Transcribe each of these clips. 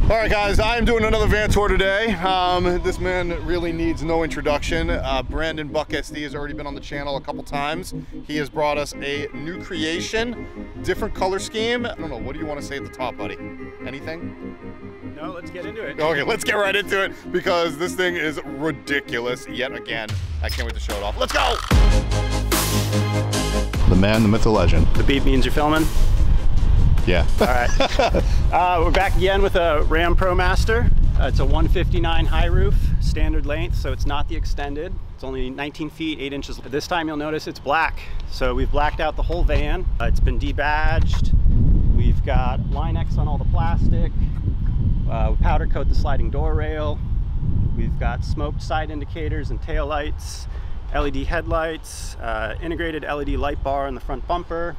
All right, guys, I am doing another van tour today. This man really needs no introduction. Brandon Buck SD has already been on the channel a couple times. He has brought us a new creation, different color scheme. I don't know, what do you want to say at the top, buddy? Anything? No, let's get into it. Okay, let's get right into it because this thing is ridiculous yet again. I can't wait to show it off. Let's go! The man, the myth, the legend. The beep means you're filming? Yeah. All right. We're back again with a Ram ProMaster. It's a 159 high roof, standard length, so it's not the extended. It's only 19 feet, 8 inches. This time you'll notice it's black. So we've blacked out the whole van. It's been debadged. We've got Line X on all the plastic. We powder coat the sliding door rail. We've got smoked side indicators and tail lights, LED headlights, integrated LED light bar in the front bumper.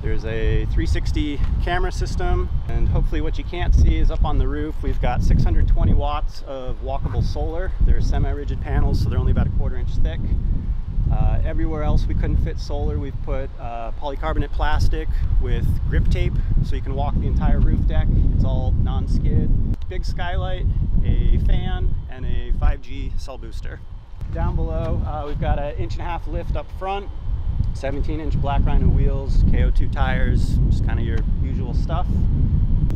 There's a 360 camera system, and hopefully what you can't see is up on the roof we've got 620 watts of walkable solar. They're semi-rigid panels, so they're only about a 1/4 inch thick. Everywhere else we couldn't fit solar, we've put polycarbonate plastic with grip tape so you can walk the entire roof deck. It's all non-skid. Big skylight, a fan, and a 5G cell booster. Down below we've got an 1.5 inch lift up front, 17-inch Black Rhino wheels, KO2 tires, just kind of your usual stuff.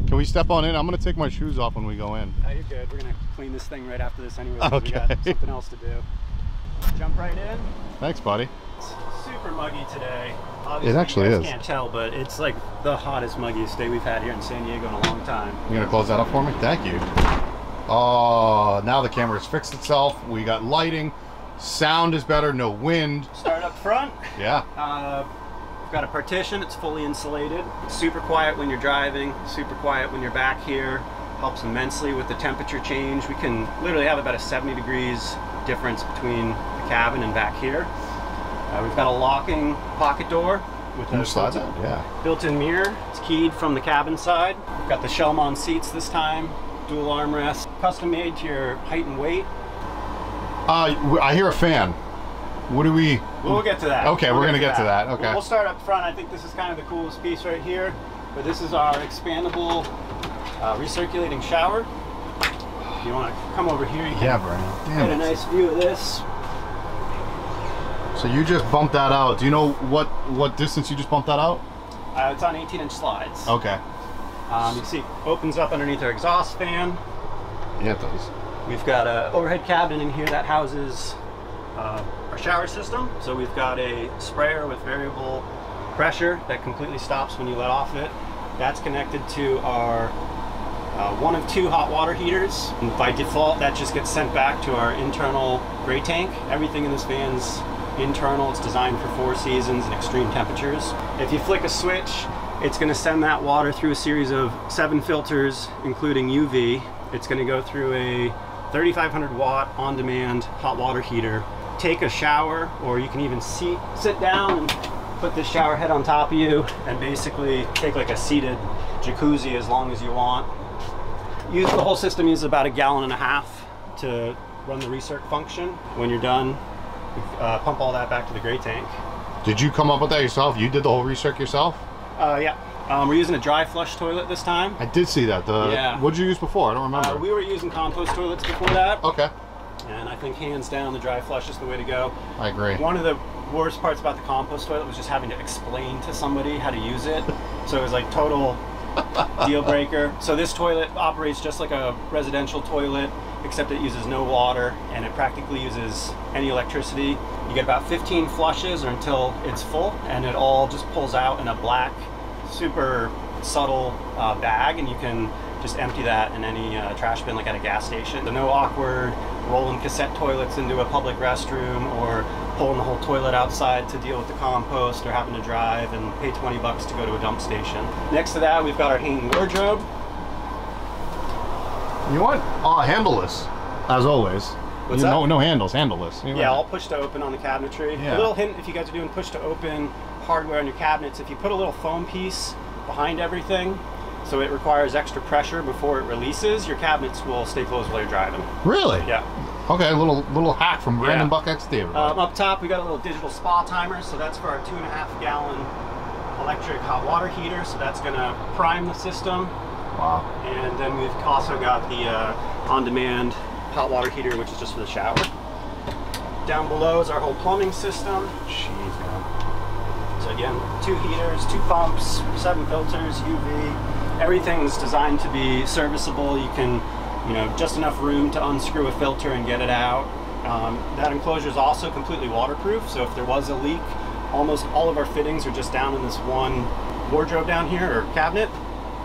Can we step on in? I'm going to take my shoes off when we go in. Oh, you're good. We're going to clean this thing right after this anyway. Okay. We got something else to do. Jump right in. Thanks, buddy. It's super muggy today. Obviously, it actually you is. guys can't tell, but it's like the hottest, muggiest day we've had here in San Diego in a long time. You going to close that up for me? Thank you. Oh, now the camera's fixed itself. We got lighting. Sound is better, no wind. Start up front. Yeah. We've got a partition, it's fully insulated. It's super quiet when you're driving, super quiet when you're back here. Helps immensely with the temperature change. We can literally have about a 70 degrees difference between the cabin and back here. We've got a locking pocket door with a built-in mirror. It's keyed from the cabin side. We've got the Shellmon seats this time, dual armrest, custom made to your height and weight. I hear a fan. What do we... We'll get to that. Okay, we're going to get to that. Okay. We'll start up front. I think this is kind of the coolest piece right here. But this is our expandable recirculating shower. If you want to come over here, you can get a nice view of this. So you just bumped that out. Do you know what distance you just bumped that out? It's on 18-inch slides. Okay. You can see it opens up underneath our exhaust fan. Yeah, it does. We've got an overhead cabinet in here that houses our shower system. So we've got a sprayer with variable pressure that completely stops when you let off it. That's connected to our one of 2 hot water heaters. And by default, that just gets sent back to our internal gray tank. Everything in this van's internal. It's designed for 4 seasons and extreme temperatures. If you flick a switch, it's going to send that water through a series of 7 filters, including UV. It's going to go through a 3,500 watt on-demand hot water heater. Take a shower, or you can even sit down and put this shower head on top of you and basically take like a seated jacuzzi as long as you want. The whole system uses about 1.5 gallons to run the recirc function. When you're done, pump all that back to the gray tank. Did you come up with that yourself? You did the whole recirc yourself? Yeah. We're using a dry flush toilet this time. I did see that. Yeah. What did you use before? I don't remember. We were using compost toilets before that. Okay. And I think hands down the dry flush is the way to go. I agree. One of the worst parts about the compost toilet was just having to explain to somebody how to use it. So it was like total deal breaker. So this toilet operates just like a residential toilet, except it uses no water and it practically uses any electricity. You get about 15 flushes or until it's full, and it all just pulls out in a black, super subtle bag, and you can just empty that in any trash bin like at a gas station. So no awkward rolling cassette toilets into a public restroom or pulling the whole toilet outside to deal with the compost or having to drive and pay 20 bucks to go to a dump station. Next to that, we've got our hanging wardrobe. You want? Handleless, as always. What's that? No handles, handleless. Yeah, all push to open on the cabinetry. Yeah. A little hint, if you guys are doing push to open hardware on your cabinets, if you put a little foam piece behind everything, so it requires extra pressure before it releases, your cabinets will stay closed while you're driving. Really? Yeah. Okay, a little hack from Brandon Buck XD. Up top, we got a little digital spa timer, so that's for our 2.5 gallon electric hot water heater. So that's gonna prime the system. Wow. And then we've also got the on-demand hot water heater, which is just for the shower. Down below is our whole plumbing system. Jeez, man. So again, 2 heaters, 2 pumps, 7 filters, UV. Everything's designed to be serviceable. You can, just enough room to unscrew a filter and get it out. That enclosure is also completely waterproof, so if there was a leak, almost all of our fittings are just down in this one wardrobe down here, or cabinet,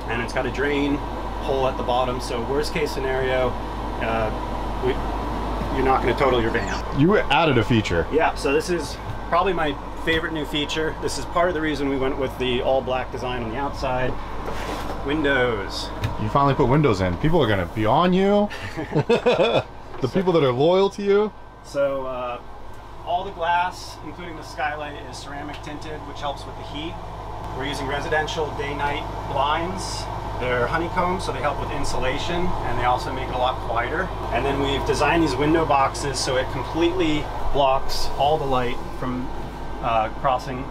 and it's got a drain hole at the bottom, so worst case scenario, you're not going to total your van. You added a feature. Yeah, so this is probably my favorite new feature. This is part of the reason we went with the all black design on the outside. Windows. You finally put windows in. People are going to be on you. The people that are loyal to you. So all the glass, including the skylight, is ceramic tinted, which helps with the heat. We're using residential day-night blinds. They're honeycomb, so they help with insulation, and they also make it a lot quieter. And then we've designed these window boxes so it completely blocks all the light from crossing.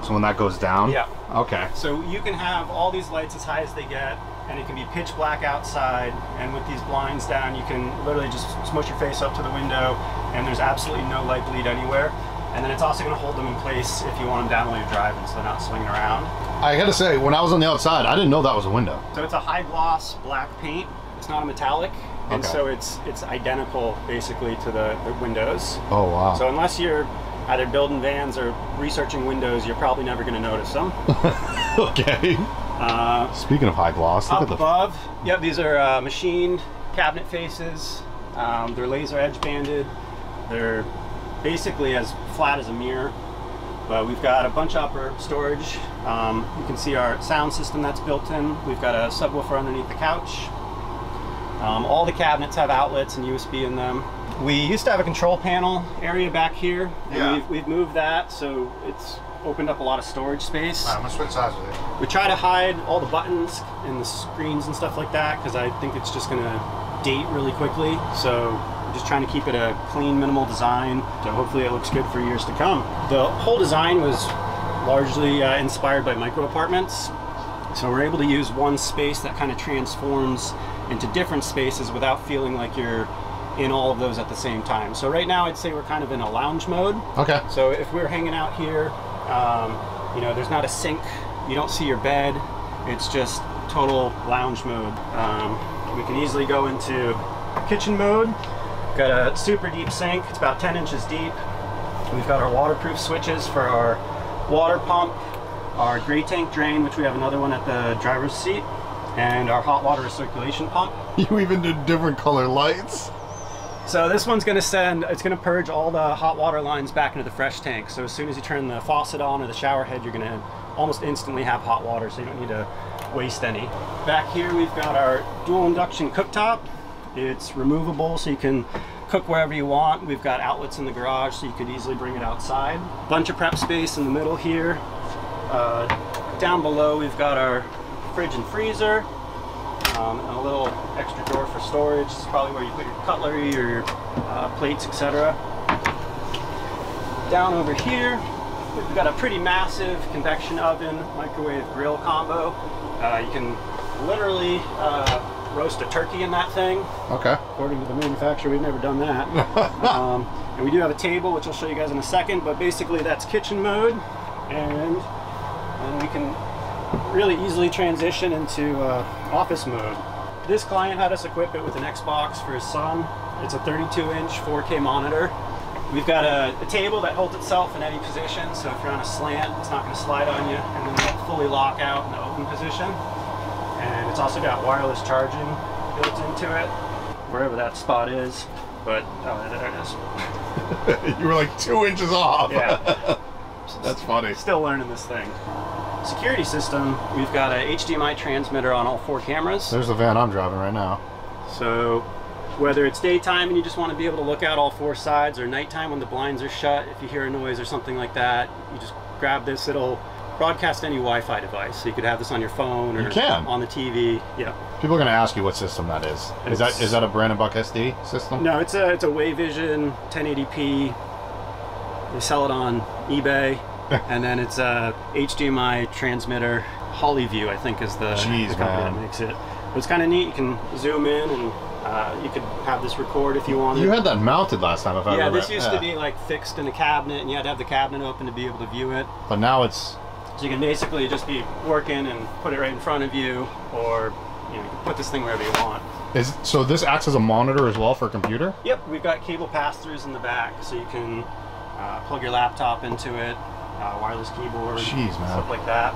So when that goes down? Yeah. Okay. So you can have all these lights as high as they get, and it can be pitch black outside, and with these blinds down, you can literally just smush your face up to the window, and there's absolutely no light bleed anywhere. And then it's also going to hold them in place if you want them down while you're driving, so they're not swinging around. I gotta say, when I was on the outside, I didn't know that was a window. So it's a high gloss black paint. It's not a metallic, and Okay. so it's identical basically to the windows. Oh wow. So unless you're either building vans or researching windows, you're probably never going to notice them. Okay. Speaking of high gloss, look Up above, yep, these are machined cabinet faces. They're laser edge banded. They're basically as flat as a mirror. But we've got a bunch of upper storage. You can see our sound system that's built in. We've got a subwoofer underneath the couch. All the cabinets have outlets and USB in them. We used to have a control panel area back here, and we've moved that, so it's opened up a lot of storage space. I'm gonna switch sides with it. We try to hide all the buttons and the screens and stuff like that, because I think it's just gonna date really quickly. So we're just trying to keep it a clean, minimal design, so hopefully it looks good for years to come. The whole design was largely inspired by micro apartments. So we're able to use one space that kind of transforms into different spaces without feeling like you're in all of those at the same time. So right now I'd say we're kind of in a lounge mode. Okay. So if we're hanging out here, there's not a sink, you don't see your bed, it's just total lounge mode. We can easily go into kitchen mode. Got a super deep sink, it's about 10 inches deep. We've got our waterproof switches for our water pump, our gray tank drain, which we have another one at the driver's seat, and our hot water recirculation pump. You even did different color lights. So this one's going to purge all the hot water lines back into the fresh tank. So as soon as you turn the faucet on or the shower head, you're going to almost instantly have hot water, so you don't need to waste any. Back here we've got our dual induction cooktop. It's removable, so you can cook wherever you want. We've got outlets in the garage, so you could easily bring it outside. Bunch of prep space in the middle here. Down below we've got our fridge and freezer. And a little extra drawer for storage. This is probably where you put your cutlery or your plates, etc. Down over here, we've got a pretty massive convection oven, microwave grill combo. You can literally roast a turkey in that thing. Okay. According to the manufacturer, we've never done that. And we do have a table, which I'll show you guys in a second, but basically that's kitchen mode. And we can really easily transition into office mode. This client had us equip it with an Xbox for his son. It's a 32-inch 4K monitor. We've got a table that holds itself in any position, so if you're on a slant, it's not going to slide on you, and then it'll fully lock out in the open position. And it's also got wireless charging built into it, wherever that spot is. But, oh, there it is. You were like 2 inches off. Yeah. That's funny. Still learning this thing. Security system, we've got a HDMI transmitter on all 4 cameras. There's the van I'm driving right now. So whether it's daytime and you just want to be able to look out all 4 sides, or nighttime when the blinds are shut, if you hear a noise or something like that, you just grab this. It'll broadcast any Wi-Fi device. So you could have this on your phone or on the TV. Yeah. People are going to ask you what system that is. Is that a Brandon Buck SD system? No, it's a Wavevision 1080p. They sell it on eBay. And then it's a HDMI transmitter. Hollyview, I think, is the company that makes it. It's kind of neat. You can zoom in and you could have this record if you wanted. You had that mounted last time, if I remember. Yeah, this used to be like fixed in a cabinet, and you had to have the cabinet open to be able to view it. But now it's... So you can basically just be working and put it right in front of you, or you can put this thing wherever you want. So this acts as a monitor as well for a computer? Yep, we've got cable pass-throughs in the back, so you can plug your laptop into it, wireless keyboard, stuff like that.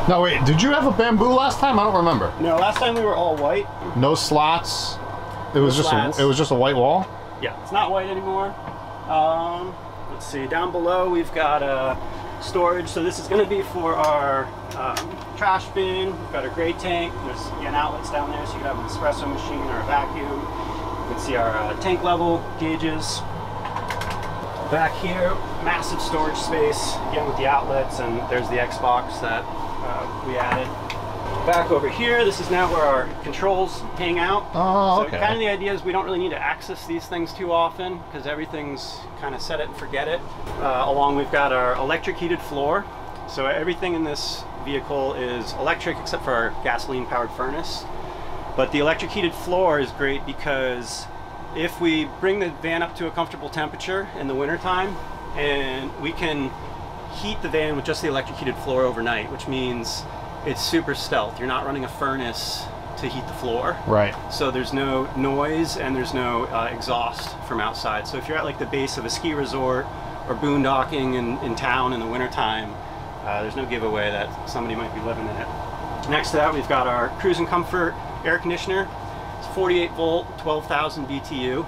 No, wait, did you have a bamboo last time? I don't remember. No, last time we were all white. No slats? It was just a white wall? Yeah, it's not white anymore. Let's see, down below we've got storage. So this is going to be for our trash bin. We've got a gray tank. There's again outlets down there, so you can have an espresso machine or a vacuum. You can see our tank level gauges. Back here, massive storage space, again with the outlets, and there's the Xbox that we added. Back over here, this is now where our controls hang out. Oh, okay. So kind of the idea is we don't really need to access these things too often because everything's kind of set it and forget it. Along we've got our electric heated floor. So everything in this vehicle is electric except for our gasoline powered furnace. But the electric heated floor is great because if we bring the van up to a comfortable temperature in the wintertime, and we can heat the van with just the electric heated floor overnight, which means it's super stealth. You're not running a furnace to heat the floor. Right. So there's no noise and there's no exhaust from outside. So if you're at like the base of a ski resort or boondocking in town in the wintertime, there's no giveaway that somebody might be living in it. Next to that, we've got our Cruise and Comfort air conditioner. It's 48 volt, 12,000 BTU.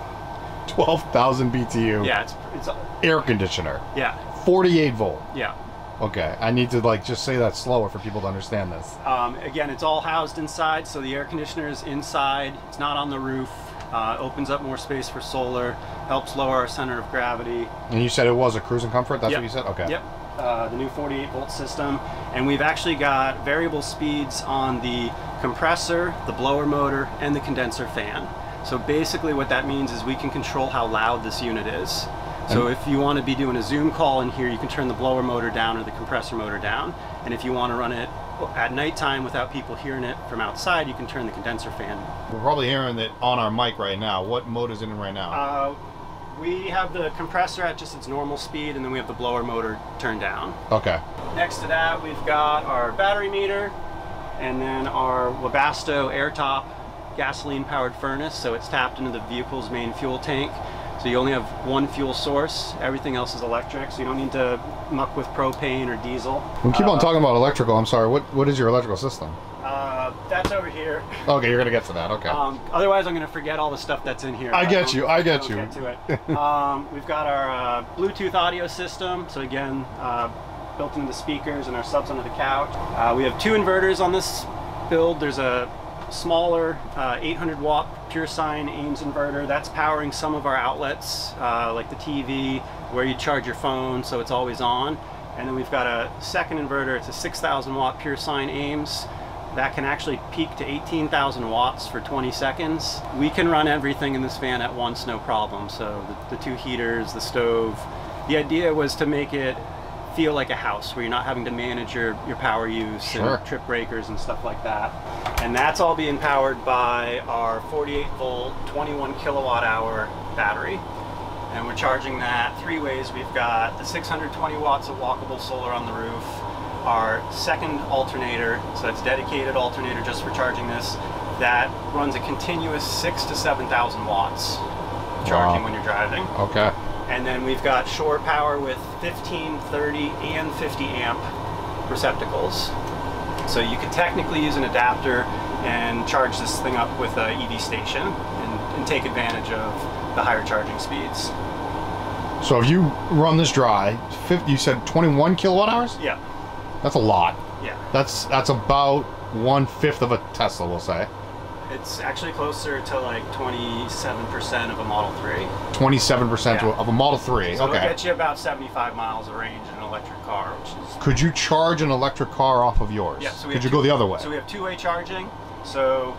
12,000 BTU? Yeah, it's air conditioner. Yeah. 48 volt. Yeah. Okay, I need to like just say that slower for people to understand this. Again, it's all housed inside, so the air conditioner is inside. It's not on the roof. Opens up more space for solar, helps lower our center of gravity. And you said it was a Cruise and Comfort? That's what you said? Okay. Yep. The new 48 volt system. And we've actually got variable speeds on the compressor, the blower motor, and the condenser fan. So basically what that means is we can control how loud this unit is. So if you want to be doing a Zoom call in here, you can turn the blower motor down or the compressor motor down. And if you want to run it at nighttime without people hearing it from outside, you can turn the condenser fan. We're probably hearing it on our mic right now. What mode is it in right now? We have the compressor at just its normal speed, and then we have the blower motor turned down. Okay. Next to that, we've got our battery meter, and then our Webasto airtop gasoline-powered furnace. So it's tapped into the vehicle's main fuel tank. So you only have one fuel source, everything else is electric, so you don't need to muck with propane or diesel. We keep on talking about electrical, I'm sorry, what is your electrical system? That's over here. Okay, you're gonna get to that, okay. Otherwise I'm gonna forget all the stuff that's in here. I get you. Get to it. We've got our Bluetooth audio system, so again, built into the speakers and our subs under the couch. We have two inverters on this build. There's a smaller 800 watt pure sine Ames inverter that's powering some of our outlets like the TV where you charge your phone, so it's always on. And then we've got a second inverter. It's a 6,000 watt pure sine Ames that can actually peak to 18,000 watts for 20 seconds. We can run everything in this van at once, no problem. So the two heaters, the stove. The idea was to make it feel like a house where you're not having to manage your power use and trip breakers and stuff like that. And that's all being powered by our 48 volt, 21 kilowatt hour battery. And we're charging that three ways. We've got the 620 watts of walkable solar on the roof, our second alternator, so that's dedicated alternator just for charging this, that runs a continuous 6,000 to 7,000 watts charging when you're driving. Okay. And then we've got shore power with 15, 30, and 50 amp receptacles. So you could technically use an adapter and charge this thing up with an EV station and take advantage of the higher charging speeds. So if you run this dry, you said 21 kilowatt hours? Yeah. That's a lot. Yeah. That's about 1/5 of a Tesla, we'll say. It's actually closer to like 27% of a Model 3. 27% of a Model 3, so okay. It'll get you about 75 miles of range in an electric car, which is... Could you charge an electric car off of yours? Yeah. So could you go the other way? So we have two-way charging. So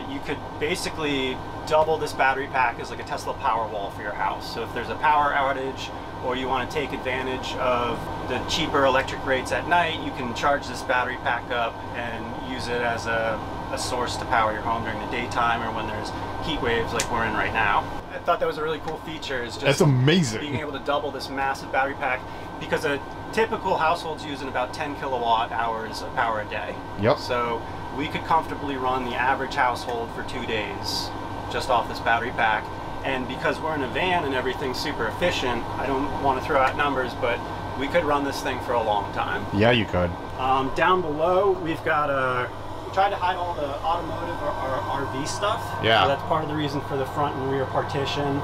you could basically double this battery pack as like a Tesla Powerwall for your house. So if there's a power outage or you want to take advantage of the cheaper electric rates at night, you can charge this battery pack up and use it as a source to power your home during the daytime or when there's heat waves like we're in right now. I thought that was a really cool feature, is just that's amazing, being able to double this massive battery pack, because a typical household's using about 10 kilowatt hours of power a day. Yep. So we could comfortably run the average household for 2 days just off this battery pack. And because we're in a van and everything's super efficient, I don't want to throw out numbers, but we could run this thing for a long time. Yeah, you could. Down below, we've got we tried to hide all the automotive or RV stuff. Yeah. So that's part of the reason for the front and rear partition.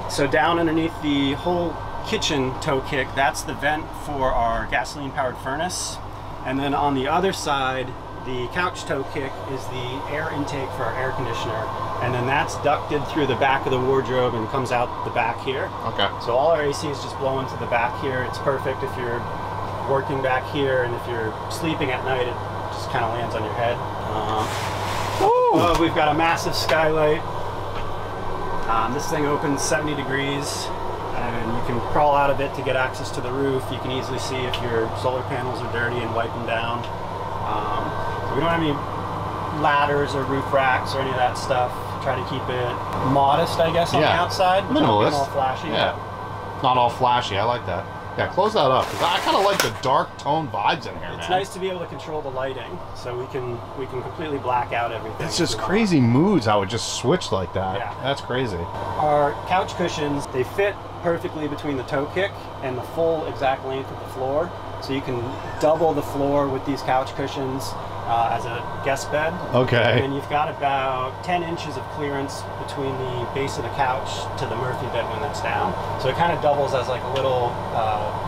So down underneath the whole kitchen toe kick, that's the vent for our gasoline powered furnace. And then on the other side, the couch toe kick is the air intake for our air conditioner. And then that's ducted through the back of the wardrobe and comes out the back here. Okay. So all our AC is just blowing to the back here. It's perfect if you're working back here, and if you're sleeping at night, it just kind of lands on your head. We've got a massive skylight. This thing opens 70 degrees, and you can crawl out of it to get access to the roof. You can easily see if your solar panels are dirty and wipe them down. So we don't have any ladders or roof racks or any of that stuff. Try to keep it modest, I guess, on the outside. Minimalist. Not all flashy. Yeah. Not all flashy. I like that. Yeah, close that up. I kind of like the dark tone vibes in here, It's nice to be able to control the lighting, so we can completely black out everything. It's just crazy moods how it just switched like that. Yeah. That's crazy. Our couch cushions, they fit perfectly between the toe kick and the full exact length of the floor. So you can double the floor with these couch cushions as a guest bed. Okay. And you've got about 10 inches of clearance between the base of the couch to the Murphy bed when that's down. So it kind of doubles as like a little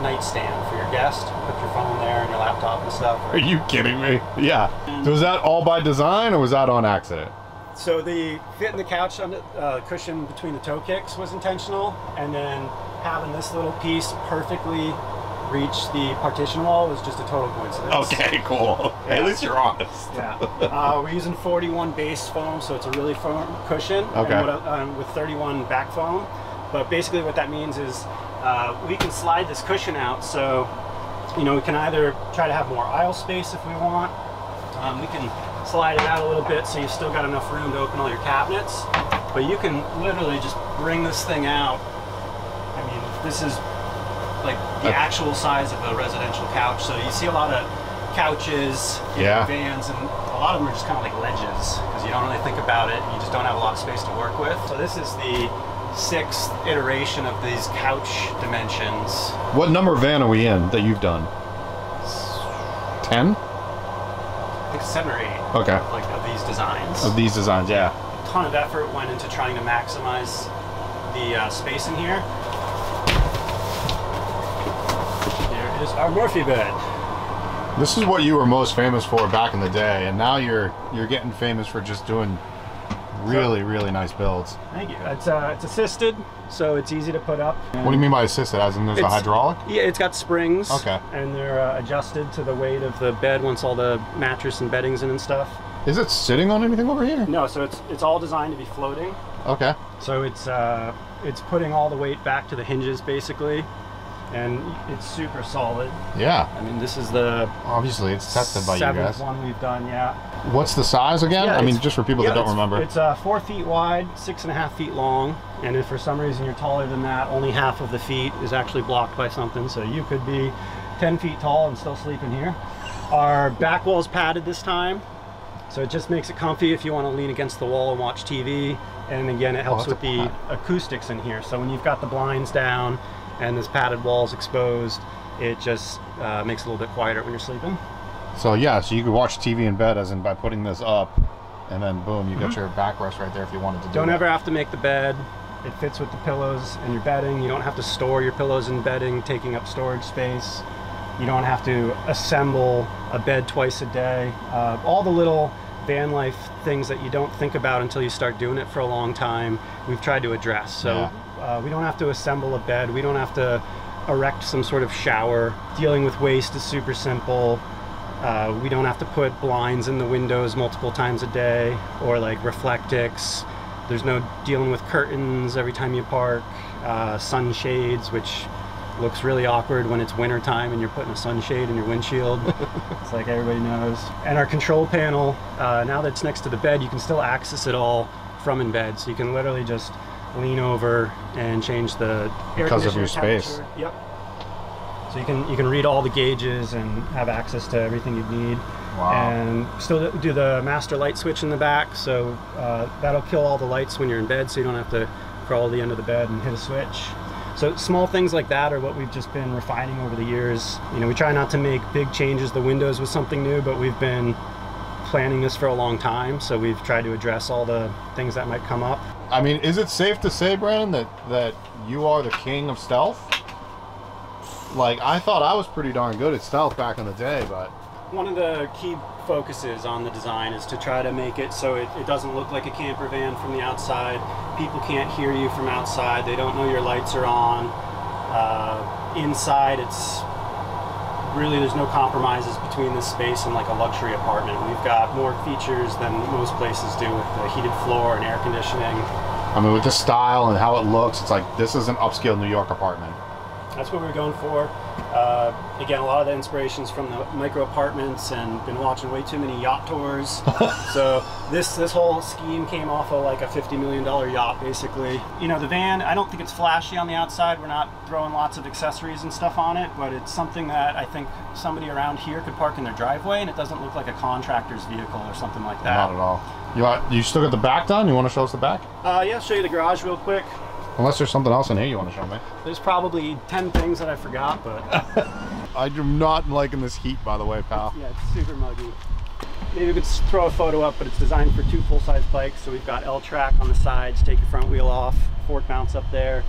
nightstand for your guest. Put your phone there and your laptop and stuff. Are you kidding me? Yeah. So was that all by design or was that on accident? So the fit in the couch on the cushion between the toe kicks was intentional, and then having this little piece perfectly reach the partition wall was just a total coincidence. Okay, cool. Yeah. At least you're honest. Yeah. We're using 41 base foam, so it's a really firm cushion. Okay. And with 31 back foam. But basically what that means is we can slide this cushion out, so we can either try to have more aisle space if we want. We can slide it out a little bit so you've still got enough room to open all your cabinets. But you can literally just bring this thing out. I mean, this is like the actual size of a residential couch. So you see a lot of couches in vans, and a lot of them are just kind of like ledges because you don't really think about it. You just don't have a lot of space to work with. So this is the 6th iteration of these couch dimensions. What number van are we in that you've done? 10? I think 7 or 8. Okay. Like of these designs. Of these designs, yeah. A ton of effort went into trying to maximize the space in here. Here is our Murphy bed. This is what you were most famous for back in the day, and now you're getting famous for just doing really nice builds. Thank you. It's assisted, so it's easy to put up. What do you mean by assisted? As in there's a hydraulic? Yeah, it's got springs. Okay. And they're adjusted to the weight of the bed once all the mattress and bedding's in and stuff. Is it sitting on anything over here? No, so it's all designed to be floating. Okay. So it's putting all the weight back to the hinges basically, and it's super solid. Yeah. I mean, this is the obviously it's tested by you guys. 7th one we've done, yeah. What's the size again? Yeah, I mean, just for people that don't remember. It's 4 feet wide, 6.5 feet long, and if for some reason you're taller than that, only half of the feet is actually blocked by something. So you could be 10 feet tall and still sleep in here. Our back wall's padded this time, so it just makes it comfy if you want to lean against the wall and watch TV. And again, it helps with the acoustics in here. So when you've got the blinds down and this padded wall's exposed, it just makes it a little bit quieter when you're sleeping. So yeah, so you could watch TV in bed, as in by putting this up, and then boom, you got your backrest right there if you wanted to do Don't ever have to make the bed. It fits with the pillows and your bedding. You don't have to store your pillows and bedding, taking up storage space. You don't have to assemble a bed twice a day. All the little van life things that you don't think about until you start doing it for a long time, we've tried to address. So we don't have to assemble a bed. We don't have to erect some sort of shower. Dealing with waste is super simple. We don't have to put blinds in the windows multiple times a day, or like reflectics. There's no dealing with curtains every time you park. Sunshades, which looks really awkward when it's winter time and you're putting a sunshade in your windshield. It's like everybody knows. And our control panel, now that it's next to the bed, you can still access it all from in bed. So you can literally just lean over and change the air because of your temperature. space. Yep. So you can read all the gauges and have access to everything you need. Wow. And still do the master light switch in the back, so that'll kill all the lights when you're in bed, so you don't have to crawl to the end of the bed and hit a switch. So small things like that are what we've just been refining over the years. You know, we try not to make big changes. The windows was something new, but we've been planning this for a long time, so we've tried to address all the things that might come up. I mean, is it safe to say, Brandon, that you are the king of stealth? Like, I thought I was pretty darn good at stealth back in the day, but... One of the key focuses on the design is to try to make it so it doesn't look like a camper van from the outside. People can't hear you from outside. They don't know your lights are on. Inside, it's really, there's no compromises between this space and like a luxury apartment. We've got more features than most places do with the heated floor and air conditioning. I mean, with the style and how it looks, it's like this is an upscale New York apartment. That's what we're going for. Again, a lot of the inspirations from the micro apartments, and been watching way too many yacht tours. So this whole scheme came off of like a $50 million yacht, basically. You know, the van, I don't think it's flashy on the outside. We're not throwing lots of accessories and stuff on it, but it's something that I think somebody around here could park in their driveway, and it doesn't look like a contractor's vehicle or something like that. Not at all. You still got the back done? You want to show us the back? Yeah, I'll show you the garage real quick. Unless there's something else in here you want to show me. There's probably 10 things that I forgot, but... I'm not liking this heat, by the way, pal. Yeah, it's super muggy. Maybe we could throw a photo up, but it's designed for 2 full-size bikes. So we've got L-track on the sides, take your front wheel off, fork mounts up there,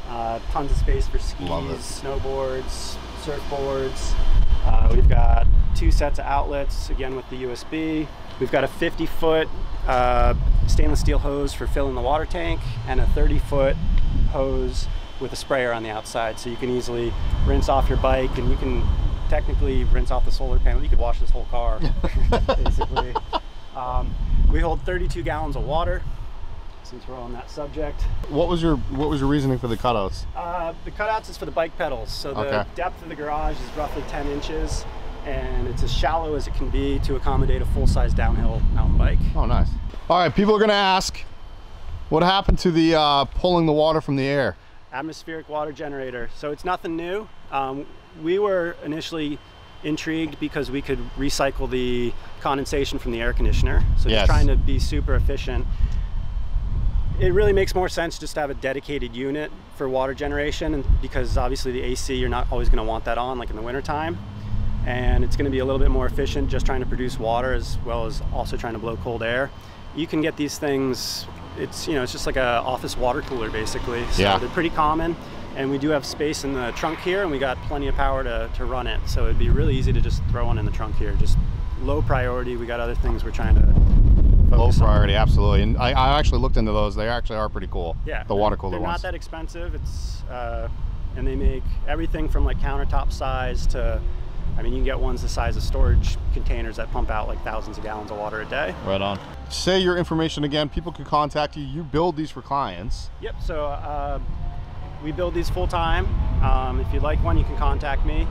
tons of space for skis, snowboards, surfboards. We've got 2 sets of outlets, again with the USB. We've got a 50-foot stainless steel hose for filling the water tank, and a 30-foot hose with a sprayer on the outside, so you can easily rinse off your bike, and you can technically rinse off the solar panel. You could wash this whole car, basically. We hold 32 gallons of water, since we're on that subject. What was your reasoning for the cutouts? The cutouts is for the bike pedals. So the depth of the garage is roughly 10 inches, and it's as shallow as it can be to accommodate a full-size downhill mountain bike. Oh, nice. All right, people are gonna ask, what happened to the pulling the water from the air? Atmospheric water generator. So it's nothing new. We were initially intrigued because we could recycle the condensation from the air conditioner. So just trying to be super efficient. It really makes more sense just to have a dedicated unit for water generation, and because obviously the AC, you're not always going to want that on like in the winter time. And it's going to be a little bit more efficient just trying to produce water as well as also trying to blow cold air. You can get these things, it's just like a office water cooler basically. So they're pretty common, and we do have space in the trunk here, and we got plenty of power to run it. So it'd be really easy to just throw one in the trunk here. Just low priority. We got other things we're trying to focus low priority, on. Absolutely. And I actually looked into those. They actually are pretty cool. Yeah. The water cooler ones. They're not that expensive. It's and they make everything from like countertop size to, I mean, you can get ones the size of storage containers that pump out like thousands of gallons of water a day. Right on. Say your information again. People can contact you. You build these for clients. Yep. So we build these full time. If you'd like one, you can contact me.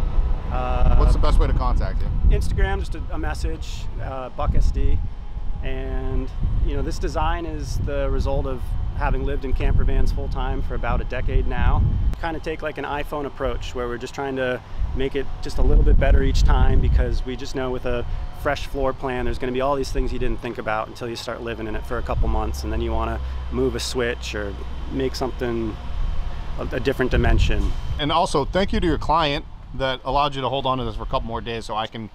What's the best way to contact you? Instagram, just a message, BuckSD. And this design is the result of having lived in camper vans full time for about a decade now. Kind of take like an iPhone approach where we're just trying to make it just a little bit better each time, because we just know with a fresh floor plan there's going to be all these things you didn't think about until you start living in it for a couple months, and then you want to move a switch or make something a different dimension. And also thank you to your client that allowed you to hold on to this for a couple more days, so I can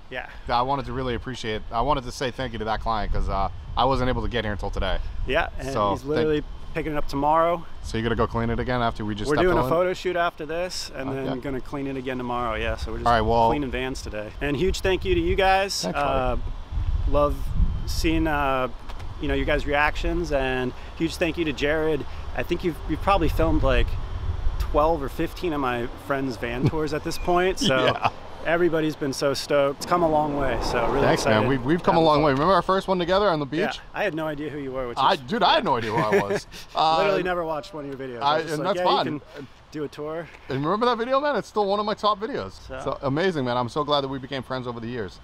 I wanted to really appreciate, I wanted to say thank you to that client, because I wasn't able to get here until today. And so he's literally picking it up tomorrow. So you're gonna go clean it again after we just we're doing a photo shoot after this, and then gonna clean it again tomorrow. So we're just cleaning vans today. And huge thank you to you guys. Love seeing you guys' reactions, and huge thank you to Jared. I think you've probably filmed like 12 or 15 of my friends' van tours at this point, so Everybody's been so stoked. It's come a long way, so really Thanks, excited. man. We've come a long way. Remember our first one together on the beach? Yeah, I had no idea who you were. Which is, Dude, I had no idea who I was. Literally never watched one of your videos. I was just and like, that's yeah, fun. you can do a tour. And remember that video, man? It's still one of my top videos. So amazing, man. I'm so glad that we became friends over the years.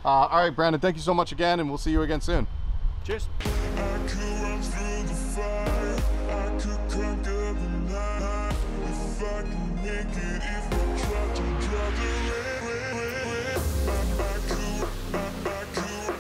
All right, Brandon, thank you so much again, and we'll see you again soon. Cheers. If I can make it, if I try to